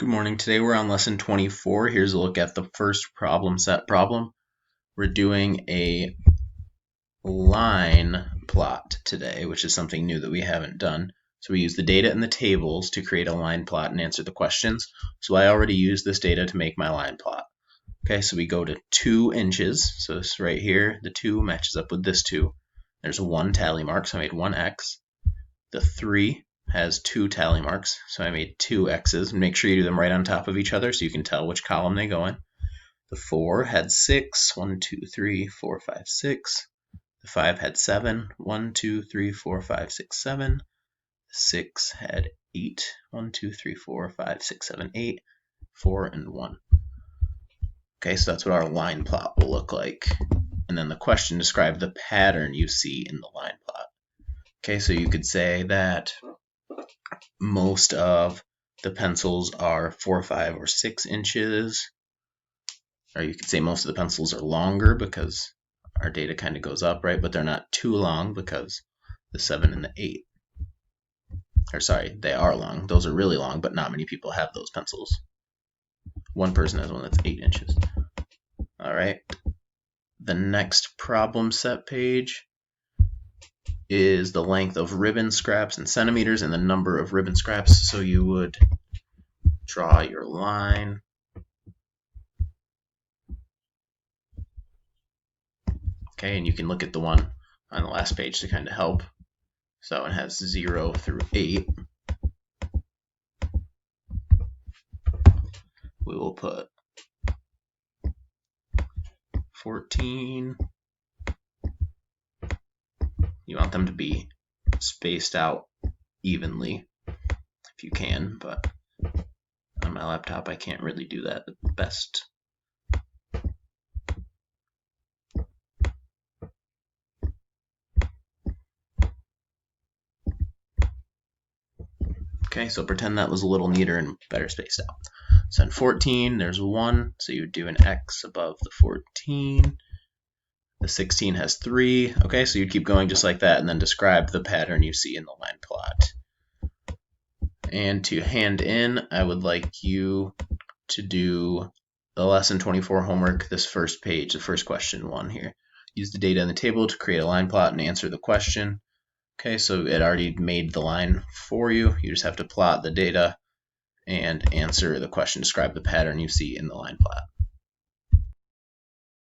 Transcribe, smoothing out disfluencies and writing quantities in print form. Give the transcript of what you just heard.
Good morning. Today we're on lesson 24. Here's a look at the first problem set problem. We're doing a line plot today, which is something new that we haven't done. So we use the data in the tables to create a line plot and answer the questions. So I already used this data to make my line plot. Okay, so we go to 2 inches. So this right here, the 2 matches up with this 2. There's 1 tally mark, so I made 1 X. The 3 has 2 tally marks, so I made 2 X's. Make sure you do them right on top of each other so you can tell which column they go in. The 4 had 6, 1, 2, 3, 4, 5, 6. The 5 had 7, 1, 2, 3, 4, 5, 6, 7. The 6 had 8, 1, 2, 3, 4, 5, 6, 7, 8, 4, and 1. Okay, so that's what our line plot will look like. And then the question describes the pattern you see in the line plot. Okay, so you could say that most of the pencils are 4, 5, or 6 inches. Or you could say most of the pencils are longer because our data kind of goes up, right? But they're not too long because the 7 and the 8. Or sorry, they are long. Those are really long, but not many people have those pencils. One person has one that's 8 inches. All right. The next problem set page is the length of ribbon scraps in centimeters and the number of ribbon scraps. So you would draw your line. Okay, and you can look at the one on the last page to kind of help. So that one has 0 through 8. We will put 14. You want them to be spaced out evenly if you can, but on my laptop I can't really do that the best. Okay, so pretend that was a little neater and better spaced out. So in 14, there's 1, so you would do an X above the 14. The 16 has 3. Okay, so you'd keep going just like that and then describe the pattern you see in the line plot. And to hand in, I would like you to do the lesson 24 homework, this first page, the first question 1 here. Use the data in the table to create a line plot and answer the question. Okay, so it already made the line for you. You just have to plot the data and answer the question, describe the pattern you see in the line plot.